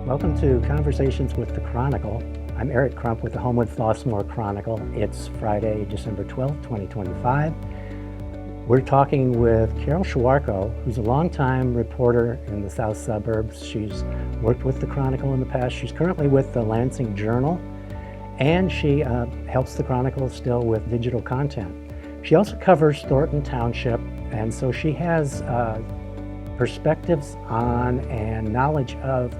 Welcome to Conversations with the Chronicle. I'm Eric Crump with the Homewood Flossmoor Chronicle. It's Friday, December 12th, 2025. We're talking with Carole Sharwarko, who's a longtime reporter in the south suburbs. She's worked with the Chronicle in the past. She's currently with the Lansing Journal, and she helps the Chronicle still with digital content. She also covers Thornton Township, and so she has perspectives on and knowledge of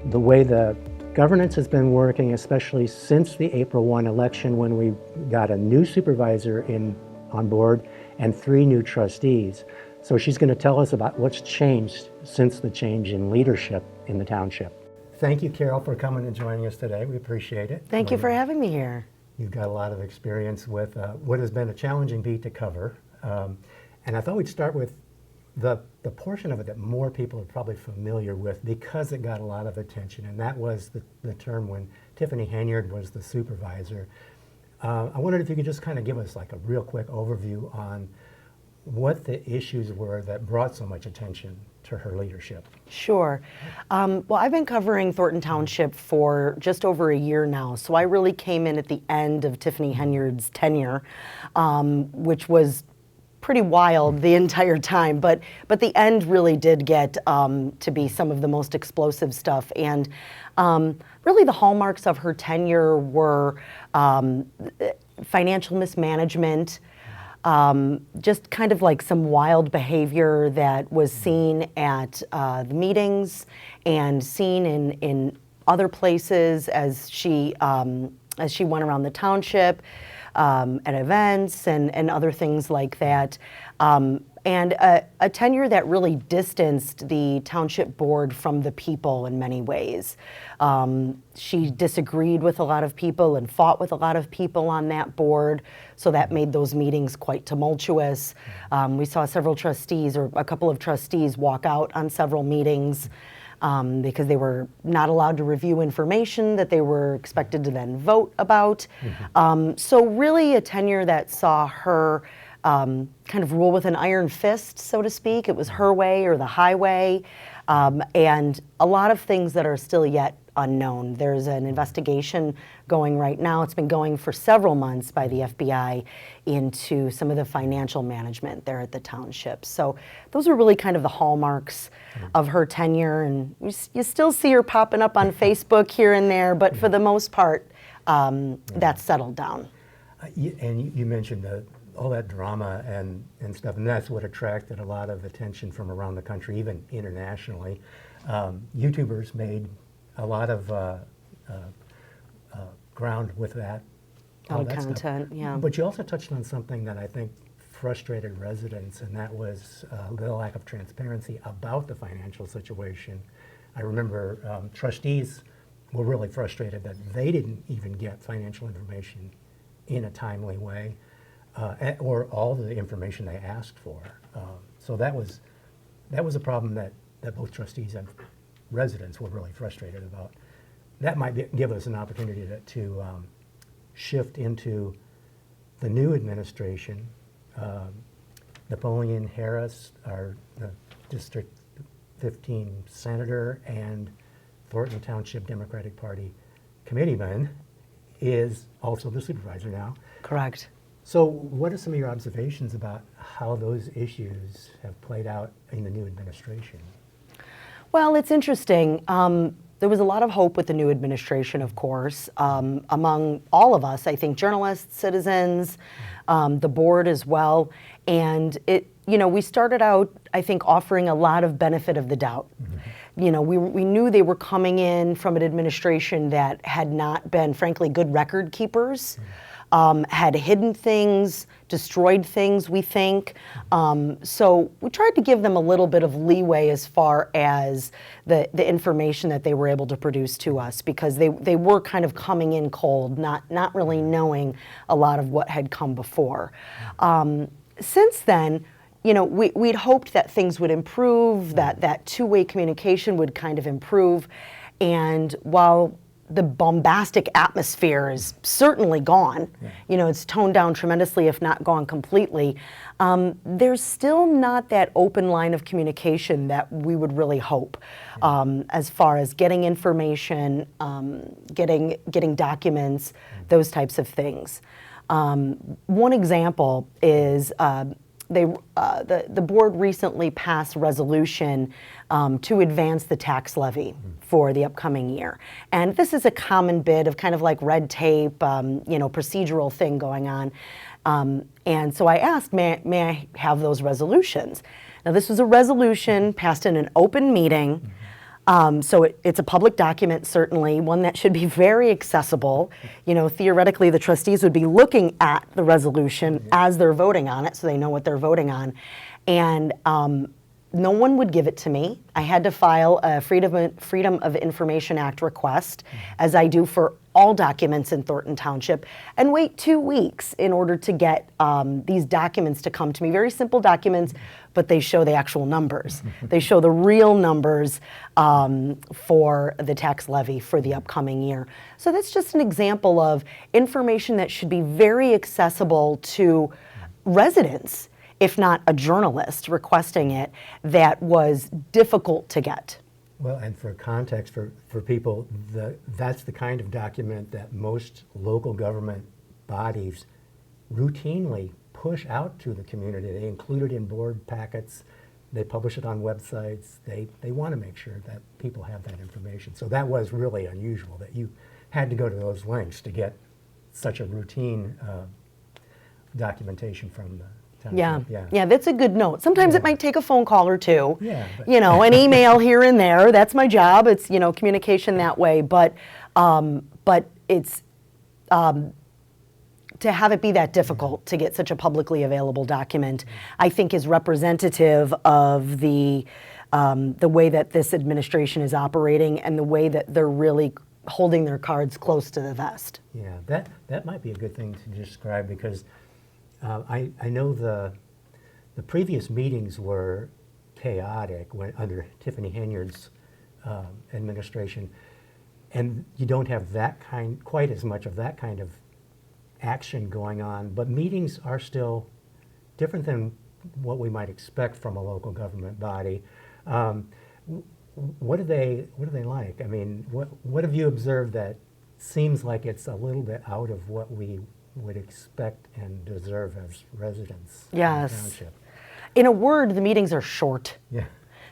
the way the governance has been working, especially since the April 1 election, when we got a new supervisor on board and 3 new trustees. So she's going to tell us about what's changed since the change in leadership in the township. Thank you, Carole, for coming and joining us today. We appreciate it. Thank you for having me here. You've got a lot of experience with what has been a challenging beat to cover. And I thought we'd start with the portion of it that more people are probably familiar with because it got a lot of attention, and that was the term when Tiffany Henyard was the supervisor. I wondered if you could just kind of give us like a real quick overview on what the issues were that brought so much attention to her leadership. Sure. Well, I've been covering Thornton Township for just over a year now, so I really came in at the end of Tiffany Henyard's tenure, which was pretty wild the entire time, but the end really did get to be some of the most explosive stuff. And really the hallmarks of her tenure were financial mismanagement, just kind of like some wild behavior that was seen at the meetings and seen in other places as she went around the township. At events and other things like that. And a tenure that really distanced the township board from the people in many ways. She disagreed with a lot of people and fought with a lot of people on that board, so that made those meetings quite tumultuous. We saw several trustees, or a couple of trustees, walk out on several meetings because they were not allowed to review information that they were expected to then vote about. So really a tenure that saw her kind of rule with an iron fist, so to speak. It was her way or the highway, and a lot of things that are still yet unknown. There's an investigation going right now. It's been going for several months by the FBI into some of the financial management there at the township. So those are really kind of the hallmarks of her tenure, and you still see her popping up on Facebook here and there, but for the most part, that's settled down. And you mentioned all that drama and stuff, and that's what attracted a lot of attention from around the country, even internationally. YouTubers made a lot of ground with that. All that content, stuff. Yeah. But you also touched on something that I think frustrated residents, and that was the lack of transparency about the financial situation. I remember trustees were really frustrated that they didn't even get financial information in a timely way, or all the information they asked for. So that was a problem that both trustees and residents were really frustrated about. That might give us an opportunity to shift into the new administration. Napoleon Harris, our District 15 senator and Thornton Township Democratic Party committeeman, is also the supervisor now. Correct. So what are some of your observations about how those issues have played out in the new administration? Well, it's interesting. There was a lot of hope with the new administration, of course, among all of us, I think, journalists, citizens, the board as well. And we started out, I think, offering a lot of benefit of the doubt. We knew they were coming in from an administration that had not been, frankly, good record keepers. Had hidden things, destroyed things, we think. So we tried to give them a little bit of leeway as far as the information that they were able to produce to us, because they were kind of coming in cold, not really knowing a lot of what had come before. Since then, we'd hoped that things would improve, that two-way communication would kind of improve. And while the bombastic atmosphere is certainly gone. You know, it's toned down tremendously, if not gone completely. There's still not that open line of communication that we would really hope, as far as getting information, getting documents, those types of things. One example is the board recently passed resolution to advance the tax levy for the upcoming year. And this is a common bit of kind of like red tape, procedural thing going on. And so I asked, may I have those resolutions? Now, this was a resolution passed in an open meeting. So it's a public document, certainly, one that should be very accessible. You know, theoretically, the trustees would be looking at the resolution as they're voting on it, so they know what they're voting on. And no one would give it to me. I had to file a Freedom of Information Act request, as I do for all documents in Thornton Township, and wait 2 weeks in order to get these documents to come to me. Very simple documents, but they show the actual numbers. They show the real numbers for the tax levy for the upcoming year. So that's just an example of information that should be very accessible to residents, if not a journalist requesting it, that was difficult to get. Well, and for context, for people, that's the kind of document that most local government bodies routinely push out to the community. They include it in board packets, they publish it on websites, they want to make sure that people have that information. So that was really unusual, that you had to go to those lengths to get such a routine documentation from the township. Yeah, that's a good note. Sometimes it might take a phone call or two, but an email here and there. That's my job. It's, communication that way. But it's, to have it be that difficult to get such a publicly available document, I think is representative of the way that this administration is operating and the way that they're really holding their cards close to the vest. Yeah, that might be a good thing to describe, because I know the previous meetings were chaotic under Tiffany Henyard's administration, and you don't have quite as much of that kind of action going on. But meetings are still different than what we might expect from a local government body. What are they like? I mean, what have you observed that seems like it's a little bit out of what we would expect and deserve as residents of the township? In a word, the meetings are short. Yeah.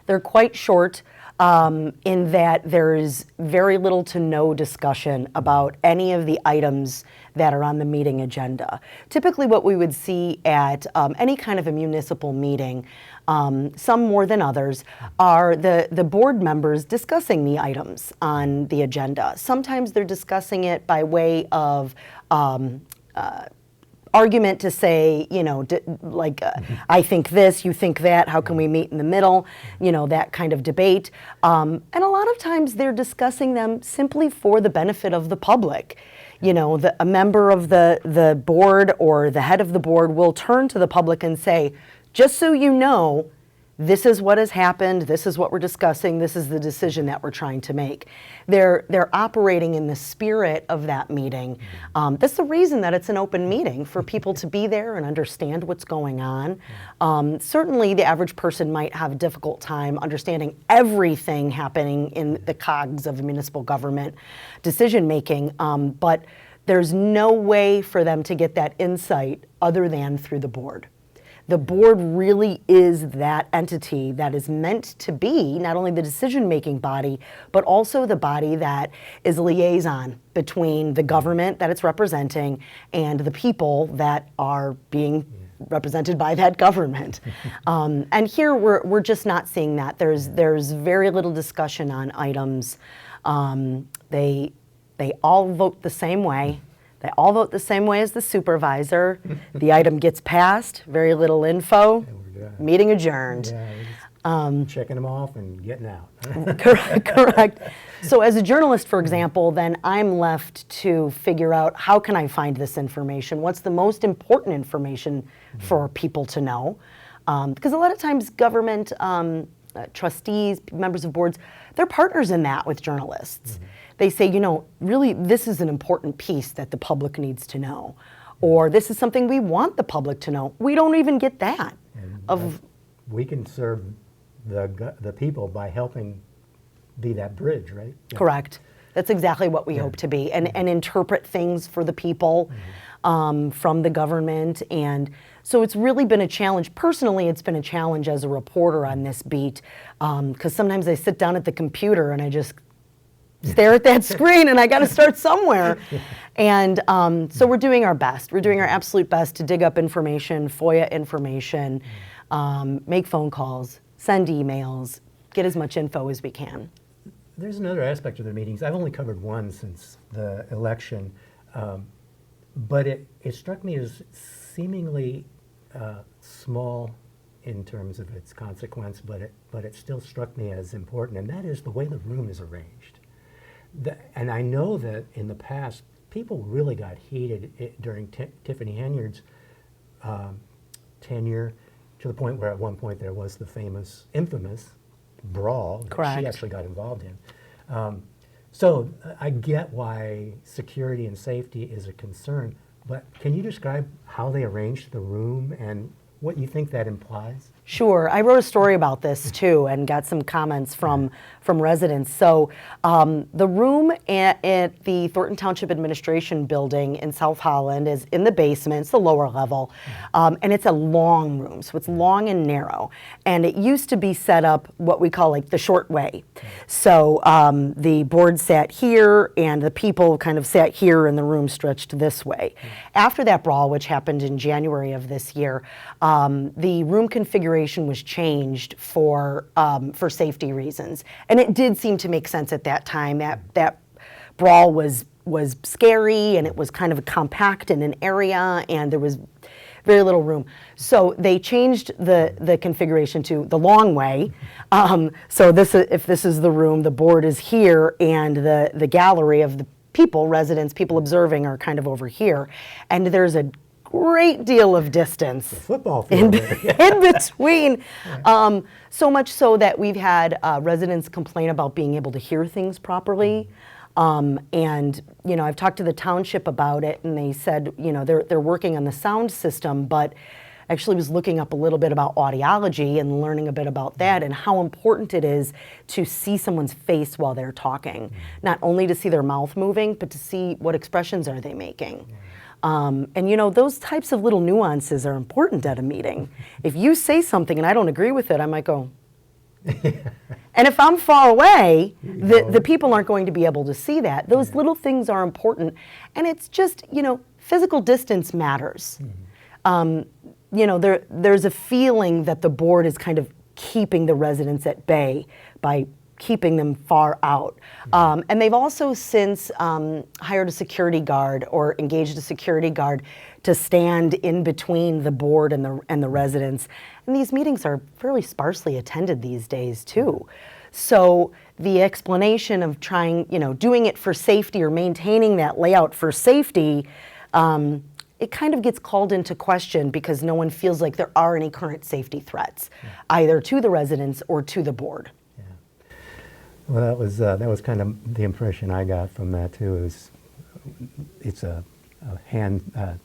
They're quite short in that there is very little to no discussion about any of the items that are on the meeting agenda. Typically what we would see at any kind of a municipal meeting, some more than others, are the board members discussing the items on the agenda. Sometimes they're discussing it by way of argument to say, I think this, you think that, how can we meet in the middle, that kind of debate. And a lot of times they're discussing them simply for the benefit of the public. A member of the board or the head of the board will turn to the public and say, just so you know, this is what has happened, this is what we're discussing, this is the decision that we're trying to make. They're operating in the spirit of that meeting. That's the reason that it's an open meeting, for people to be there and understand what's going on. Certainly the average person might have a difficult time understanding everything happening in the cogs of municipal government decision making, but there's no way for them to get that insight other than through the board. The board really is that entity that is meant to be not only the decision-making body, but also the body that is a liaison between the government that it's representing and the people that are being represented by that government. And here we're just not seeing that. There's very little discussion on items. They all vote the same way. They all vote the same way as the supervisor. The item gets passed, very little info, meeting adjourned. Checking them off and getting out. Correct. So as a journalist, for example, then I'm left to figure out, how can I find this information? What's the most important information for people to know? Because a lot of times government trustees, members of boards, they're partners in that with journalists. They say, really, this is an important piece that the public needs to know, or this is something we want the public to know. We don't even get that. We can serve the people by helping be that bridge, right? Yeah. Correct. That's exactly what we hope to be, and interpret things for the people from the government. And so it's really been a challenge. Personally, it's been a challenge as a reporter on this beat, because sometimes I sit down at the computer and I just stare at that screen, and I got to start somewhere. And so we're doing our best. We're doing our absolute best to dig up information, FOIA information, make phone calls, send emails, get as much info as we can. There's another aspect of the meetings. I've only covered one since the election, but it struck me as seemingly small in terms of its consequence, but it still struck me as important, and that is the way the room is arranged. And I know that in the past, people really got heated during Tiffany Henyard's tenure, to the point where at one point there was the infamous brawl that she actually got involved in. So I get why security and safety is a concern, but can you describe how they arranged the room and what you think that implies? Sure. I wrote a story about this too and got some comments from residents. So the room at the Thornton Township Administration Building in South Holland is in the basement. It's the lower level. And it's a long room. So it's long and narrow. And it used to be set up what we call like the short way. So the board sat here and the people kind of sat here and the room stretched this way. After that brawl, which happened in January of this year, the room configuration was changed for safety reasons, and it did seem to make sense at that time. That brawl was scary, and it was kind of compact in an area, and there was very little room. So they changed the configuration to the long way. So if this is the room, the board is here, and the gallery of the people, residents, people observing, are kind of over here, and there's a great deal of distance football field in between. So much so that we've had residents complain about being able to hear things properly. And I've talked to the township about it, and they said they're working on the sound system, but actually was looking up a little bit about audiology and learning a bit about that and how important it is to see someone's face while they're talking, not only to see their mouth moving, but to see what expressions are they making. And those types of little nuances are important at a meeting. If you say something and I don't agree with it, I might go. And if I'm far away, the people aren't going to be able to see that. Those little things are important. And it's just, physical distance matters. There's a feeling that the board is kind of keeping the residents at bay by keeping them far out. And they've also since hired a security guard or engaged a security guard to stand in between the board and the residents. And these meetings are fairly sparsely attended these days too. So the explanation of trying, doing it for safety or maintaining that layout for safety, it kind of gets called into question because no one feels like there are any current safety threats, either to the residents or to the board. Well, that was kind of the impression I got from that too. It's a hand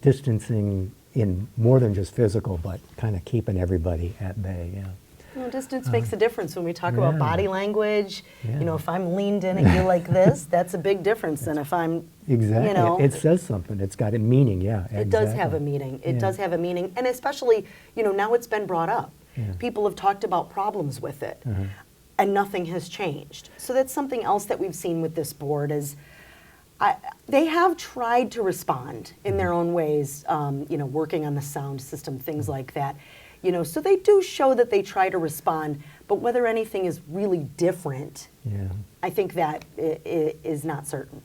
distancing in more than just physical, but kind of keeping everybody at bay. Yeah. Well, distance makes a difference when we talk about body language. If I'm leaned in at you like this, that's a big difference than if I'm. Exactly. It says something. It's got a meaning. Yeah. It does have a meaning. It does have a meaning, and especially now it's been brought up. People have talked about problems with it. And nothing has changed. So that's something else that we've seen with this board is they have tried to respond in their own ways, working on the sound system, things like that. So they do show that they try to respond, but whether anything is really different, I think that is not certain.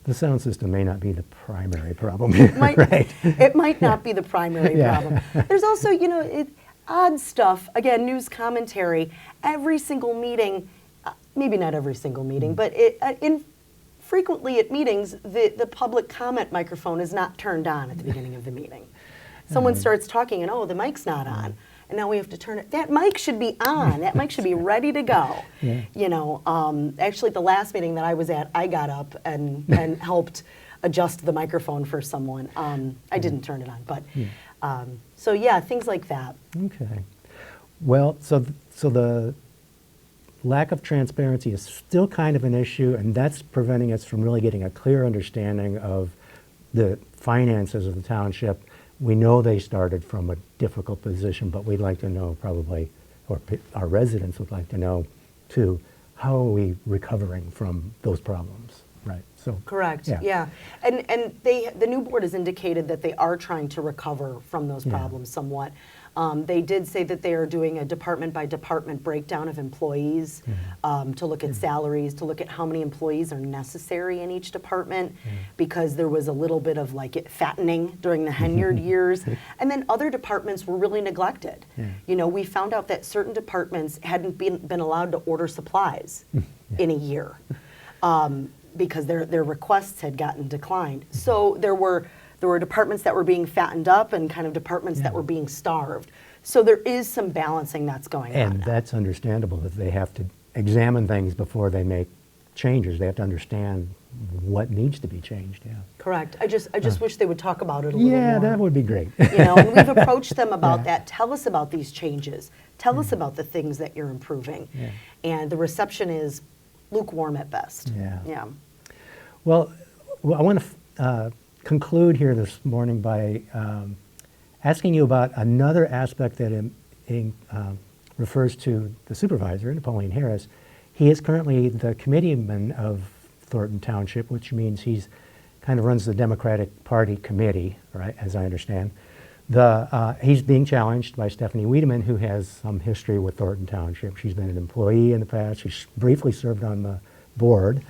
The sound system may not be the primary problem, right? It might not be the primary problem. There's also, odd stuff, again, news commentary, every single meeting, maybe not every single meeting, but frequently at meetings, the public comment microphone is not turned on at the beginning of the meeting. Someone starts talking and, the mic's not on. and now we have to turn it. That mic should be on. That mic should be ready to go. Yeah. You know, actually, the last meeting that I was at, I got up and helped adjust the microphone for someone. I didn't turn it on, but so yeah, things like that. Okay. Well, so the lack of transparency is still kind of an issue, and that's preventing us from really getting a clear understanding of the finances of the township. We know they started from a difficult position, but we'd like to know probably, or our residents would like to know too, how are we recovering from those problems, right? So Correct. Yeah. And the new board has indicated that they are trying to recover from those problems somewhat. They did say that they are doing a department by department breakdown of employees to look at salaries, to look at how many employees are necessary in each department, because there was a little bit of like it fattening during the Henyard years. And then other departments were really neglected. You know, we found out that certain departments hadn't been allowed to order supplies in a year because their requests had gotten declined. So there were departments that were being fattened up and kind of departments that were being starved. So there is some balancing that's going on. And that's understandable that they have to examine things before they make changes. They have to understand what needs to be changed. Yeah. Correct. I just wish they would talk about it a little more. Yeah, that would be great. You know, and we've approached them about that. Tell us about these changes. Tell us about the things that you're improving. Yeah. And the reception is lukewarm at best. Yeah. Well, I want to conclude here this morning by asking you about another aspect that refers to the supervisor, Napoleon Harris. He is currently the committeeman of Thornton Township, which means he's kind of runs the Democratic Party committee, right, as I understand. He's being challenged by Stephanie Wiedemann, who has some history with Thornton Township. She's been an employee in the past. She's briefly served on the board.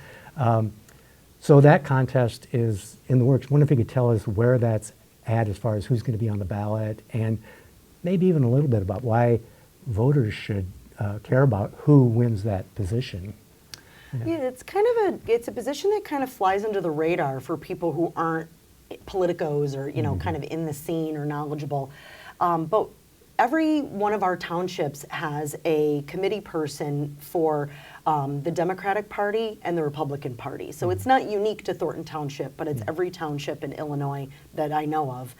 So that contest is in the works. I wonder if you could tell us where that's at as far as who's going to be on the ballot, and maybe even a little bit about why voters should care about who wins that position. Yeah, it's kind of it's a position that kind of flies under the radar for people who aren't politicos or, you know, kind of in the scene or knowledgeable. But every one of our townships has a committee person for the Democratic Party and the Republican Party. So it's not unique to Thornton Township, but it's every township in Illinois that I know of.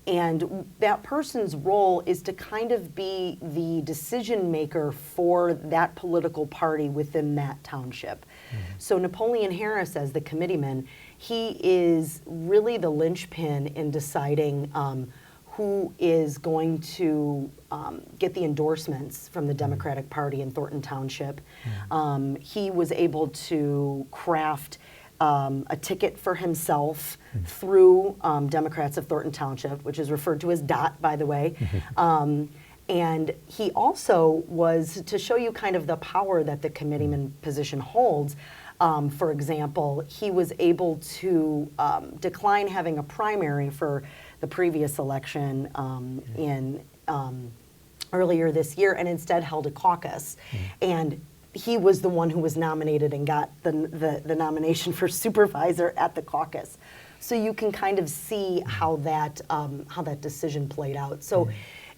And that person's role is to kind of be the decision maker for that political party within that township. So Napoleon Harris, as the committeeman, he is really the linchpin in deciding who is going to get the endorsements from the Democratic Party in Thornton Township. He was able to craft a ticket for himself through Democrats of Thornton Township, which is referred to as DOT, by the way. And he also was, to show you kind of the power that the committeeman position holds, for example, he was able to decline having a primary for the previous election in earlier this year, and instead held a caucus. And he was the one who was nominated and got the nomination for supervisor at the caucus. So you can kind of see how that decision played out. So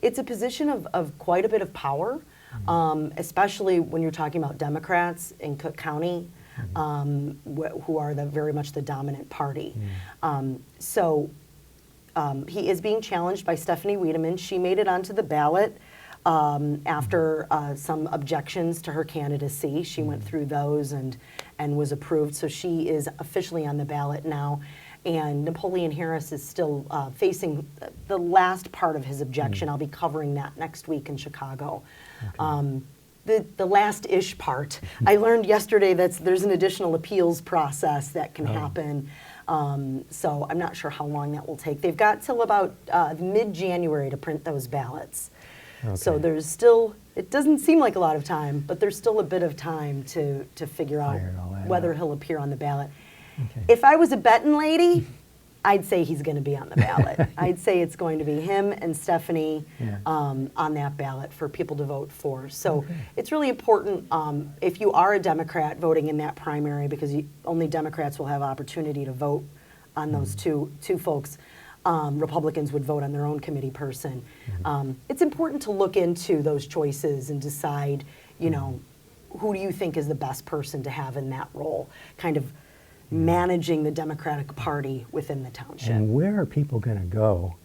it's a position of quite a bit of power, especially when you're talking about Democrats in Cook County, who are very much the dominant party. So he is being challenged by Stephanie Wiedemann. She made it onto the ballot after some objections to her candidacy. She went through those and was approved. So she is officially on the ballot now. And Napoleon Harris is still facing the last part of his objection. I'll be covering that next week in Chicago. The last-ish part. I learned yesterday that there's an additional appeals process that can happen. So I'm not sure how long that will take. They've got till about mid-January to print those ballots. So there's still, it doesn't seem like a lot of time, but there's still a bit of time to figure out whether he'll appear on the ballot. If I was a betting lady, I'd say he's going to be on the ballot. I'd say it's going to be him and Stephanie on that ballot for people to vote for. So it's really important if you are a Democrat voting in that primary, because only Democrats will have opportunity to vote on those two folks. Republicans would vote on their own committee person. It's important to look into those choices and decide, you know, who do you think is the best person to have in that role, kind of managing the Democratic Party within the township. And where are people going to go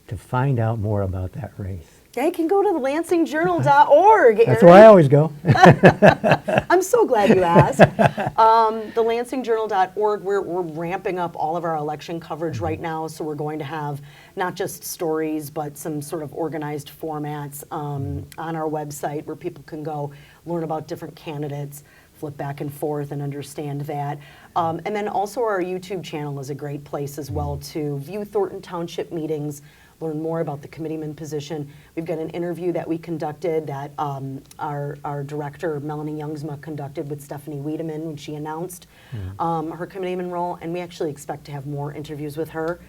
to find out more about that race? They can go to the lansingjournal.org. That's where I always go. I'm so glad you asked. The lansingjournal.org, we're ramping up all of our election coverage right now, so we're going to have not just stories, but some sort of organized formats on our website where people can go learn about different candidates, flip back and forth and understand that. And then also our YouTube channel is a great place as well to view Thornton Township meetings, learn more about the committeeman position. We've got an interview that we conducted that our director, Melanie Youngsma, conducted with Stephanie Wiedemann when she announced her committeeman role, and we actually expect to have more interviews with her.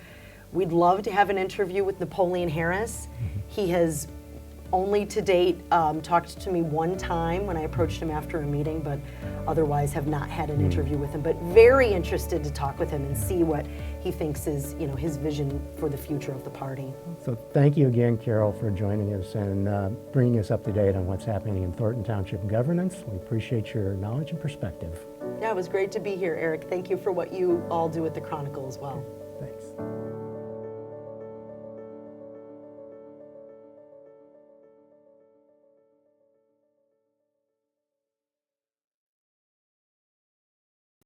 We'd love to have an interview with Napoleon Harris. He has only to date talked to me one time when I approached him after a meeting, but otherwise have not had an interview with him, but very interested to talk with him and see what he thinks is, you know, his vision for the future of the party. So thank you again, Carole, for joining us and bringing us up to date on what's happening in Thornton Township governance. We appreciate your knowledge and perspective. Yeah, it was great to be here, Eric. Thank you for what you all do at the Chronicle as well.